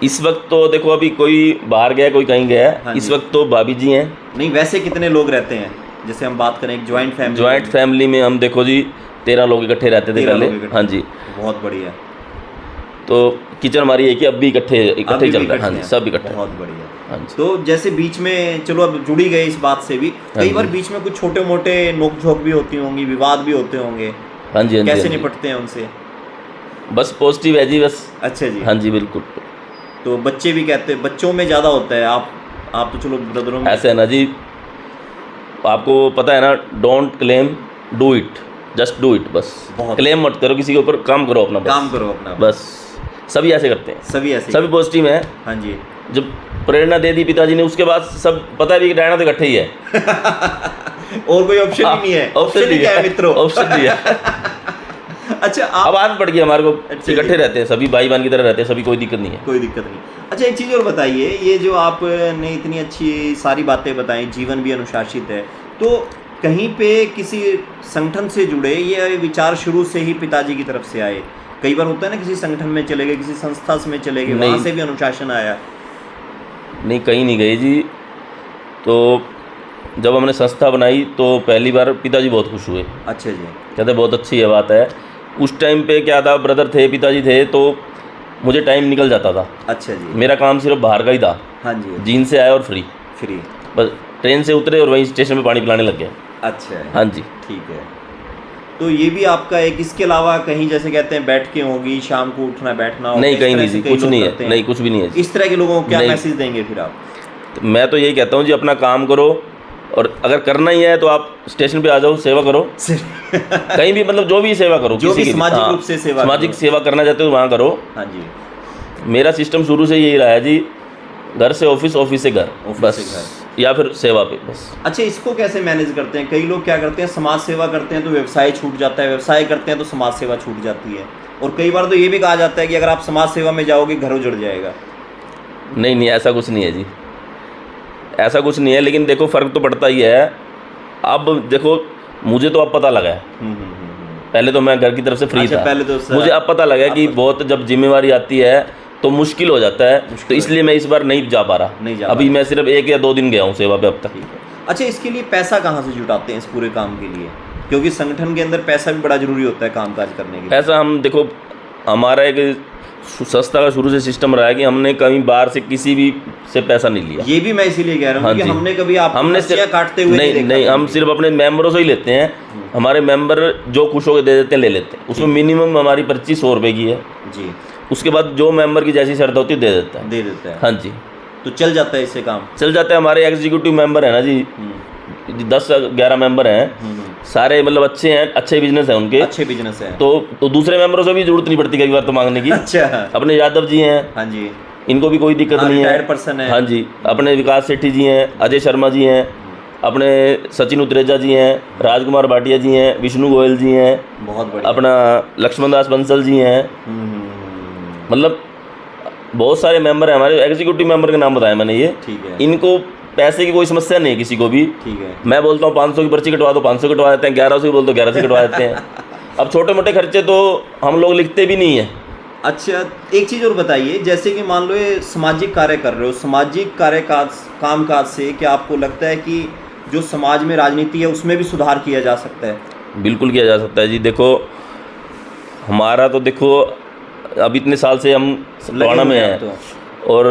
इस वक्त तो देखो, अभी कोई बाहर गया, कोई कहीं गया है।
हाँ
इस
जी।
वक्त तो भाभी जी हैं।
नहीं, वैसे कितने लोग रहते हैं, जैसे हम बात करें एक जॉइंट फैमिली?
जॉइंट फैमिली में हम देखो जी 13 लोग इकट्ठे रहते थे
13
पहले।
लोग इकट्ठे।
हाँ जी।
बहुत बढ़िया।
तो किचन हमारी एक ही, अब भी इकट्ठे
अभी
चल
भी
रहा है।
इकट्ठे
हाँ जी,
हैं।
सब इकट्ठे।
बहुत बढ़िया।
हाँ जी।
तो जैसे बीच में, चलो अब जुड़ी गए इस बात से भी, कई बार बीच में कुछ छोटे मोटे नोक झोंक भी होती होंगी, विवाद भी होते होंगे,
हाँ जी।
कैसे निपटते हैं उनसे?
बस पॉजिटिव है जी, बस।
अच्छा जी।
हाँ जी, बिल्कुल।
तो बच्चे भी कहते हैं, बच्चों में ज़्यादा होता है, आप तो चलो ब्रदरों में
ऐसे है ना जी, आपको पता है ना, don't claim, do it, just do it. बस क्लेम मत करो किसी के ऊपर, काम करो अपना, बस।
काम करो अपना,
बस। सभी ऐसे करते हैं,
सभी ऐसे।
सभी पॉजिटिव है।
हाँ जी।
जब प्रेरणा दे दी पिताजी ने, उसके बाद सब पता है भी कि रहना तो इकट्ठे ही है।
और कोई ऑप्शन ही नहीं है।
ऑप्शन नहीं है
मित्रों,
ऑप्शन नहीं है।
अच्छा,
अब आदत पड़ गई हमारे को,
अच्छा
इकट्ठे रहते हैं सभी, भाई बहन की तरह रहते हैं सभी, कोई दिक्कत नहीं है।
कोई दिक्कत नहीं। अच्छा, एक चीज़ और बताइए, ये जो आपने इतनी अच्छी सारी बातें बताई, जीवन भी अनुशासित है, तो कहीं पे किसी संगठन से जुड़े, ये विचार शुरू से ही पिताजी की तरफ से आए? कई बार होता है ना, किसी संगठन में चले गए, किसी संस्था में चले गए, वहाँ से भी अनुशासन आया?
नहीं, कहीं नहीं गए जी। तो जब हमने संस्था बनाई तो पहली बार पिताजी बहुत खुश हुए।
अच्छा जी।
कहते बहुत अच्छी ये बात है। उस टाइम पे क्या था, ब्रदर थे, पिताजी थे, तो मुझे टाइम निकल जाता था।
अच्छा जी।
मेरा काम सिर्फ बाहर का ही था।
हाँ जी।
जीन से आए और फ्री
फ्री।
बस, ट्रेन से उतरे और वहीं स्टेशन पे पानी पिलाने लग गया।
अच्छा है।
हाँ जी।
ठीक है। तो ये भी आपका एक, इसके अलावा कहीं जैसे कहते हैं बैठ के होगी, शाम को उठना बैठना होगा,
नहीं, कहीं नहीं जी, कुछ नहीं है। नहीं, कुछ भी नहीं है जी।
इस तरह के लोगों को क्या
नहीं।
मैसेज देंगे फिर आप?
तो मैं तो यही कहता हूँ जी, अपना काम करो, और अगर करना ही है तो आप स्टेशन पे आ जाओ, सेवा करो। कहीं भी, मतलब जो भी सेवा करो,
जो
किसी
भी
की
सामाजिक
हाँ,
रूप से सेवा
सामाजिक
करो।
सेवा करना चाहते हो वहाँ करो।
हाँ जी।
मेरा सिस्टम शुरू से यही रहा है जी, घर से ऑफिस, ऑफिस से घर,
ऑफिस
बस,
से घर।
या फिर सेवा पे, बस।
अच्छा, इसको कैसे मैनेज करते हैं? कई लोग क्या करते हैं, समाज सेवा करते हैं तो व्यवसाय छूट जाता है, व्यवसाय करते हैं तो समाज सेवा छूट जाती है, और कई बार तो ये भी कहा जाता है कि अगर आप समाज सेवा में जाओगे घर उजड़ जाएगा।
नहीं नहीं, ऐसा कुछ नहीं है जी, ऐसा कुछ नहीं है। लेकिन देखो, फ़र्क तो पड़ता ही है। अब देखो, मुझे तो अब पता लगा है, पहले तो मैं घर की तरफ से फ्री
अच्छा,
था।
पहले तो
मुझे अब पता लगा कि बहुत जब जिम्मेवारी आती है तो मुश्किल हो जाता है, तो इसलिए मैं इस बार नहीं जा पा रहा।
नहीं जा
अभी मैं सिर्फ 1 या 2 दिन गया हूँ सेवा पे अब तक।
अच्छा, इसके लिए पैसा कहाँ से जुटाते हैं इस पूरे काम के लिए? क्योंकि संगठन के अंदर पैसा भी बड़ा जरूरी होता है कामकाज करने के लिए।
ऐसा हम देखो, हमारा एक संस्था का शुरू से सिस्टम रहा है कि हमने कहीं बाहर से किसी भी से पैसा नहीं लिया।
ये भी मैं इसीलिए कह रहा हूँ
हाँ
कि
जी।
हमने कभी आपको
हमने
रस्सियाँ
सिर्फ
काटते हुए
नहीं
देखा
नहीं,
कभी।
हम सिर्फ अपने मेंबरों से ही लेते हैं। हमारे मेंबर जो खुश होकर दे देते हैं ले लेते हैं। उसमें मिनिमम हमारी 2500 रुपये की है
जी,
उसके बाद जो मेंबर की जैसी शर्त होती है दे देता है।
दे देता है।
हाँ जी,
तो चल जाता है इससे काम।
चल जाता है। हमारे एग्जीक्यूटिव मेंबर है ना जी, 10-11 मेंबर हैं, सारे मतलब अच्छे हैं, अच्छे बिजनेस है उनके,
अच्छे बिजनेस है।
तो दूसरे मेंबरों से भी जरूरत नहीं पड़ती कई बार तो मांगने की।
अच्छा,
अपने यादव जी हैं,
हाँ जी,
इनको भी कोई दिक्कत नहीं है,
रिटायर्ड पर्सन है।
हाँ जी। अपने विकास सेठी जी हैं, अजय शर्मा जी हैं, अपने सचिन उत्रेजा जी हैं, राजकुमार भाटिया जी हैं, विष्णु गोयल जी हैं,
बहुत बढ़िया।
अपना लक्ष्मण दास बंसल जी हैं। मतलब बहुत सारे मेंबर हैं हमारे। एग्जीक्यूटिव मेंबर के नाम बताए मैंने ये।
ठीक है,
इनको पैसे की कोई समस्या नहीं है किसी को भी।
ठीक है।
मैं बोलता हूँ 500 की पर्ची कटवा दो, 500 कटवा देते हैं। 1100 की बोल दो, 1100 कटवा देते हैं। अब छोटे मोटे खर्चे तो हम लोग लिखते भी नहीं है।
अच्छा, एक चीज़ और बताइए, जैसे कि मान लो ये सामाजिक कार्य कर रहे हो, सामाजिक कार्य कामकाज से क्या आपको लगता है कि जो समाज में राजनीति है उसमें भी सुधार किया जा सकता है?
बिल्कुल किया जा सकता है जी। देखो हमारा तो देखो अब इतने साल से हम टोहाना में हैं
तो।
और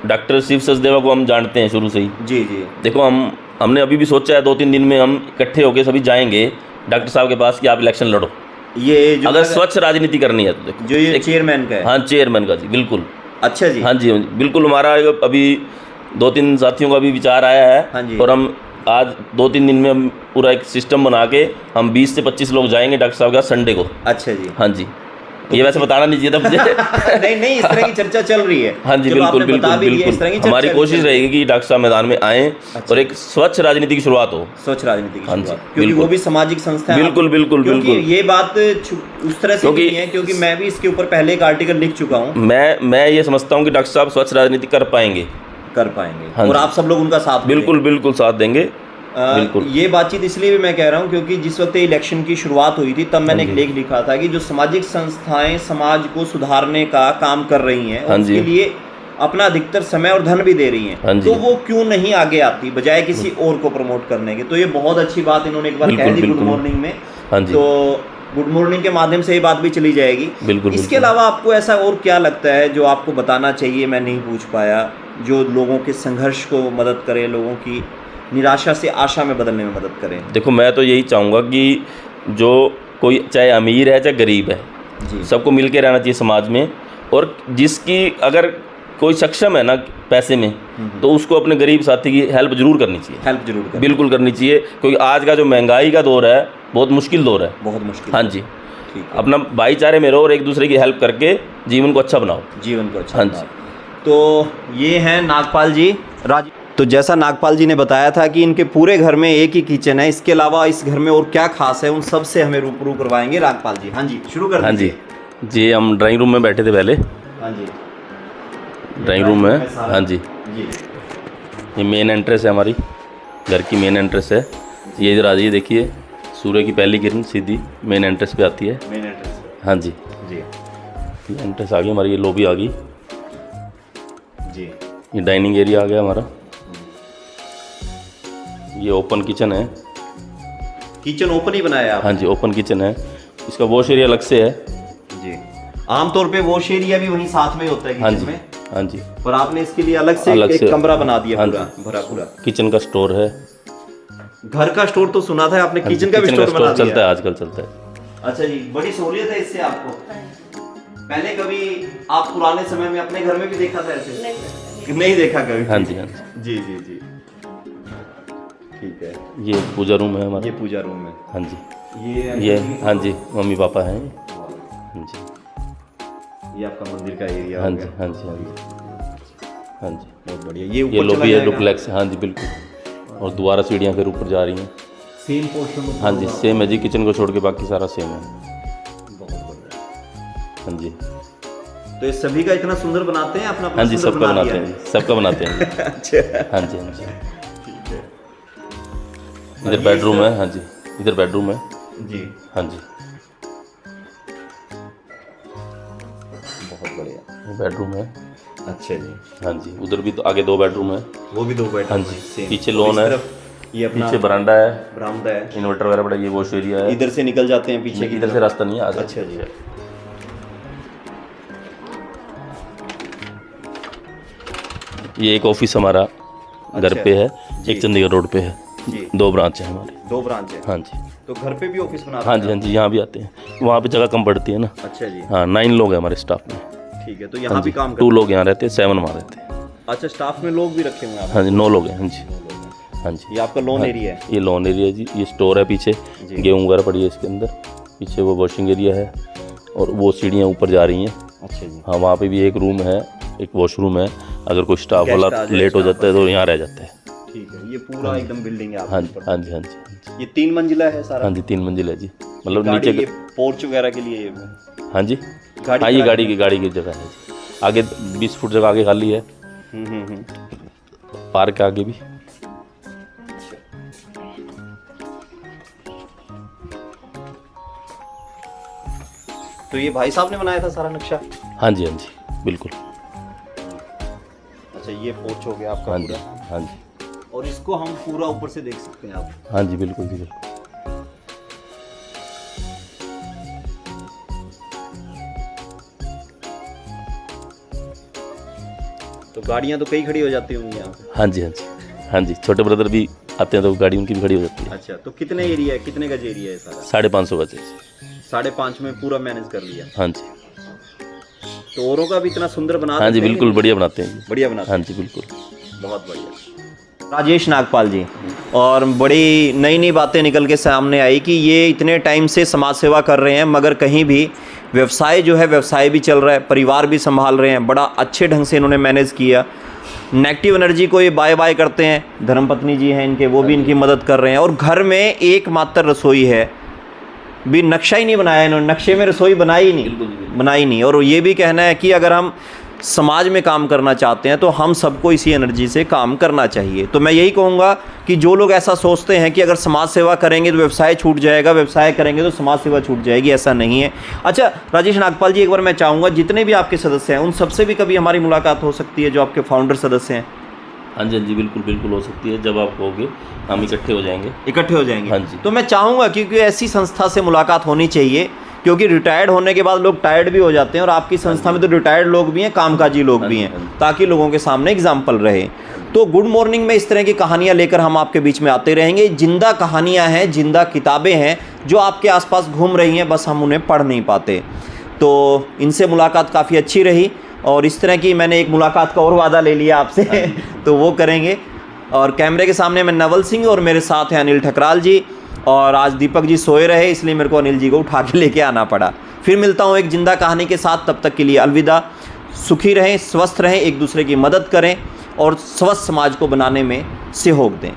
डॉक्टर शिव सचदेवा को हम जानते हैं शुरू से ही।
जी जी,
देखो हमने अभी भी सोचा है 2-3 दिन में हम इकट्ठे होकर सभी जाएंगे डॉक्टर साहब के पास कि आप इलेक्शन लड़ो।
ये जो
अगर स्वच्छ राजनीति करनी है तो देखो
जो ये चेयरमैन का है।
हाँ, चेयरमैन का जी, बिल्कुल।
अच्छा जी,
हाँ जी, हाँ जी, बिल्कुल। हमारा अभी 2-3 साथियों का भी विचार आया
हाँ जी।
है और हम आज 2-3 दिन में हम पूरा एक सिस्टम बना के हम 20 से 25 लोग जाएंगे डॉक्टर साहब का संडे को।
अच्छा जी,
हाँ जी, ये वैसे बताना नहीं चाहिए था मुझे।
नहीं नहीं, इस तरह की चर्चा चल रही है।
हाँ जी,
चलो,
बिल्कुल
आपने बता
बिल्कुल
भी दिया, इस तरह की
बिल्कुल। हमारी
चर्चा
कोशिश
चल-
रहेगी कि डॉक्टर साहब मैदान में आएँ और एक स्वच्छ राजनीति की शुरुआत हो।
स्वच्छ राजनीति की
हाँ जी,
शुरुआत, क्योंकि
बिल्कुल।
वो भी सामाजिक संस्था है।
बिल्कुल बिल्कुल
क्योंकि
बिल्कुल।
ये बात उस तरह से नहीं है, क्योंकि मैं भी इसके ऊपर पहले एक आर्टिकल लिख चुका हूँ।
मैं ये समझता हूँ कि डॉक्टर साहब स्वच्छ राजनीति कर पाएंगे।
कर पाएंगे
हाँ
और
जी।
आप सब लोग उनका साथ देंगे।
बिल्कुल बिल्कुल साथ देंगे। बिल्कुल।
ये बातचीत इसलिए भी मैं कह रहा हूँ क्योंकि जिस वक्त इलेक्शन की शुरुआत हुई थी तब मैंने एक
हाँ
लेख लिखा था कि जो सामाजिक संस्थाएं समाज को सुधारने का काम कर रही हैं और
हाँ
उसके
जी।
लिए अपना अधिकतर समय और धन भी दे रही
हाँ
हैं,
जी।
तो वो क्यों नहीं आगे आती बजाय किसी और को प्रमोट करने के। तो ये बहुत अच्छी बात इन्होंने एक बार
बिल्कुल,
कह दी गुड
बिल्कुल।
मॉर्निंग में।
हाँ जी।
तो गुड मॉर्निंग के माध्यम से ये बात भी चली जाएगी।
बिल्कुल
इसके
बिल्कुल।
अलावा आपको ऐसा और क्या लगता है जो आपको बताना चाहिए, मैं नहीं पूछ पाया, जो लोगों के संघर्ष को मदद करे, लोगों की निराशा से आशा में बदलने में मदद करें?
देखो मैं तो यही चाहूँगा कि जो कोई चाहे अमीर है चाहे गरीब है,
जी,
सबको मिल के रहना चाहिए समाज में। और जिसकी अगर कोई सक्षम है ना पैसे में, तो उसको अपने गरीब साथी की हेल्प जरूर करनी चाहिए।
हेल्प जरूर करें।
बिल्कुल करनी चाहिए, क्योंकि आज का जो महंगाई का दौर है बहुत मुश्किल दौर है।
बहुत मुश्किल।
हाँ जी,
ठीक है।
अपना भाईचारे में रहो और एक दूसरे की हेल्प करके जीवन को अच्छा बनाओ।
जीवन को अच्छा
हाँ
बनाओ। तो ये हैं नागपाल जी राज। तो जैसा नागपाल जी ने बताया था कि इनके पूरे घर में एक ही किचन है, इसके अलावा इस घर में और क्या खास है उन सब से हमें रूबरू करवाएंगे नागपाल जी। हाँ जी, शुरू कर
हाँ जी
दीजिए।
जी, हम ड्राइंग रूम में बैठे थे पहले।
हाँ जी,
ड्राइंग रूम में।
सारा।
हाँ जी,
जी,
ये मेन एंट्रेंस है, हमारी घर की मेन एंट्रेंस है। ये इधर आ जाइए, देखिए सूर्य की पहली किरण सीधी मेन एंट्रेंस पे आती है।
Main entrance.
हाँ जी,
जी
ये एंट्रेंस आ गई हमारी, ये लॉबी आ गई,
जी,
ये डाइनिंग एरिया आ गया हमारा। ये ओपन किचन है।
किचन ओपन ही बनाया आप?
हाँ जी, ओपन किचन है। इसका वॉश एरिया अलग से है।
जी, आमतौर पे वॉश एरिया भी वहीं साथ में होता है
हाँ
किचन
जी,
में,
हाँ जी।
पर आपने इसके लिए अलग से
अलग
एक
से।
कमरा बना दिया,
हाँ
पूरा
जी।
भरा पूरा।
किचन का स्टोर है।
घर का स्टोर तो सुना था आपने,
हाँ जी,
किचन का भी स्टोर बना
चलता
दिया।
है, आजकल चलता है।
अच्छा जी, बड़ी सहूलियत है इससे आपको। पहले कभी आप पुराने समय में अपने घर में भी देखा था ऐसे? नहीं देखा कभी?
हाँ जी, हाँ जी।
जी जी जी, ठीक है।
ये पूजा रूम है हमारा।
ये पूजा रूम है।
हाँ जी,
ये
हाँ जी, मम्मी पापा हैं। हाँ जी,
ये आपका मंदिर का एरिया
हाँ
हो
जी,
गया।
हाँ जी, हाँ जी, हाँ जी।
बहुत बढ़िया। ये
ये
ऊपर
लॉबी
चला
है,
जाएगा?
डुप्लेक्स। हाँ जी, बिल्कुल। और दोबारा सीढ़ियाँ फिर ऊपर जा रही हैं।
Same portion?
हाँ जी, सेम है जी, किचन को छोड़ के बाकी सारा सेम है।
बहुत बढ़िया।
हाँ जी,
तो ये सभी का इतना सुंदर बनाते हैं अपना?
हाँ जी,
सुंदर
सबका
बना
बनाते
लिया
हैं, सबका बनाते हैं।
अच्छा,
हाँ जी, हाँ जी।
ठीक है।
इधर बेडरूम है। हाँ जी, इधर बेडरूम है।
जी।
हाँ जी।
बहुत बढ़िया।
बेडरूम है।
अच्छा जी।
हाँ जी, उधर भी तो आगे 2 बेडरूम है।
वो भी 2 बेडरूम
हाँ
है,
जी,
सेम।
पीछे
और
लॉन
इस
है,
तरफ ये अपना
पीछे बरामदा है,
बरामदा है,
इन्वर्टर वगैरह पड़ा, ये वॉश एरिया है।
इधर से निकल जाते हैं पीछे की
इधर से
तरफ।
रास्ता नहीं है, आगे।
अच्छा जी।
ये एक ऑफिस हमारा घर
अच्छा,
पे है,
जी।
एक चंडीगढ़ रोड पे है।
जी।
2 ब्रांच है हमारे।
2 ब्रांच है।
हाँ जी।
तो घर पे भी ऑफिस बना
हाँ जी, हाँ जी, यहाँ भी आते हैं, वहाँ पे जगह कम पड़ती है ना।
अच्छा जी।
हाँ, 9 लोग हैं हमारे स्टाफ में।
ठीक है, तो
हाँ
यहाँ भी
जी,
काम
2
करते
लोग यहाँ रहते हैं, 7 वहाँ रहते हैं।
हैं। अच्छा, स्टाफ में लोग भी रखे हुए हैं आप?
हाँ जी, 9 लोग हैं। हाँ जी। हाँ जी।
ये आपका लोन
हाँ,
एरिया है?
ये लॉन एरिया है जी। ये स्टोर है पीछे,
जी।
गेहूँ वगैरह पड़ी है इसके अंदर। पीछे वो वॉशिंग एरिया है और वो सीढ़ियाँ ऊपर जा रही हैं।
अच्छा जी।
हाँ, वहाँ पे भी एक रूम है, एक वॉशरूम है। अगर कोई स्टाफ
गेस्ट
वाला
आ जाए,
लेट हो
स्टाफ
जाता है तो यहाँ रह जाता है।
ठीक है, ये पूरा एकदम बिल्डिंग है
हाँ जी,
आपके
हाँ जी, हाँ जी, हाँ जी।
ऊपर। ये 3 मंजिला है सारा?
हाँ जी, 3 मंजिल है जी। मतलब
गाड़ी
नीचे
ये पोर्च वगैरह के लिए
हाँ जी।
गाड़ी
हाँ, ये
खड़ा
गाड़ी की जगह है जी। आगे 20 फुट जगह आगे खाली है, पार्क के आगे भी।
तो ये भाई साहब ने बनाया था सारा नक्शा?
हाँ जी, हाँ जी, बिल्कुल।
अच्छा, ये पोर्च हो गया आपका
हाँ जी,
पूरा।
हाँ जी,
और इसको हम पूरा ऊपर से देख सकते हैं आप?
हाँ जी, बिल्कुल जी, बिल्कुल।
तो गाड़ियाँ तो कई खड़ी हो जाती होंगी यहाँ पे?
हाँ जी, हाँ जी, हाँ जी। छोटे ब्रदर भी आते हैं तो गाड़ी उनकी भी खड़ी हो जाती है।
अच्छा, तो कितने एरिया है, कितने गज एरिया है सारा?
550 गज है।
5.5 में पूरा मैनेज कर लिया?
हाँ जी,
तो औरों का भी इतना सुंदर बना
हाँ जी,
देते हैं?
बिल्कुल बढ़िया बनाते हैं जी।
बढ़िया बनाते
हाँ जी, बिल्कुल।
बहुत बढ़िया। राजेश नागपाल जी, और बड़ी नई नई बातें निकल के सामने आई कि ये इतने टाइम से समाज सेवा कर रहे हैं, मगर कहीं भी व्यवसाय जो है, व्यवसाय भी चल रहा है, परिवार भी संभाल रहे हैं, बड़ा अच्छे ढंग से इन्होंने मैनेज किया। नेगेटिव एनर्जी को ये बाय बाय करते हैं। धर्मपत्नी जी हैं इनके, वो भी इनकी मदद कर रहे हैं। और घर में एकमात्र रसोई है, भी नक्शा ही नहीं बनाया इन्होंने, नक्शे में रसोई बनाई नहीं। और ये भी कहना है कि अगर हम समाज में काम करना चाहते हैं तो हम सबको इसी एनर्जी से काम करना चाहिए। तो मैं यही कहूँगा कि जो लोग ऐसा सोचते हैं कि अगर समाज सेवा करेंगे तो व्यवसाय छूट जाएगा, व्यवसाय करेंगे तो समाज सेवा छूट जाएगी, ऐसा नहीं है। अच्छा राजेश नागपाल जी, एक बार मैं चाहूँगा जितने भी आपके सदस्य हैं उन सबसे भी कभी हमारी मुलाकात हो सकती है, जो आपके फाउंडर सदस्य हैं?
हाँ जी, हाँ जी, बिल्कुल बिल्कुल हो सकती है। जब आप कहोगे हम इकट्ठे हो जाएंगे।
इकट्ठे हो जाएंगे?
हाँ जी।
तो मैं चाहूँगा क्योंकि ऐसी संस्था से मुलाकात होनी चाहिए, क्योंकि रिटायर्ड होने के बाद लोग टायर्ड भी हो जाते हैं, और आपकी संस्था में तो रिटायर्ड लोग भी हैं, कामकाजी लोग भी हैं, ताकि लोगों के सामने एग्जाम्पल रहे। तो गुड मॉर्निंग में इस तरह की कहानियाँ लेकर हम आपके बीच में आते रहेंगे। जिंदा कहानियाँ हैं, जिंदा किताबें हैं जो आपके आसपास घूम रही हैं, बस हम उन्हें पढ़ नहीं पाते। तो इनसे मुलाकात काफ़ी अच्छी रही, और इस तरह की मैंने एक मुलाकात का और वादा ले लिया आपसे तो वो करेंगे। और कैमरे के सामने मैं नवल सिंह, और मेरे साथ हैं अनिल ठकराल जी। और आज दीपक जी सोए रहे, इसलिए मेरे को अनिल जी को उठा के लेके आना पड़ा। फिर मिलता हूँ एक जिंदा कहानी के साथ, तब तक के लिए अलविदा। सुखी रहें, स्वस्थ रहें, एक दूसरे की मदद करें और स्वस्थ समाज को बनाने में सहयोग दें।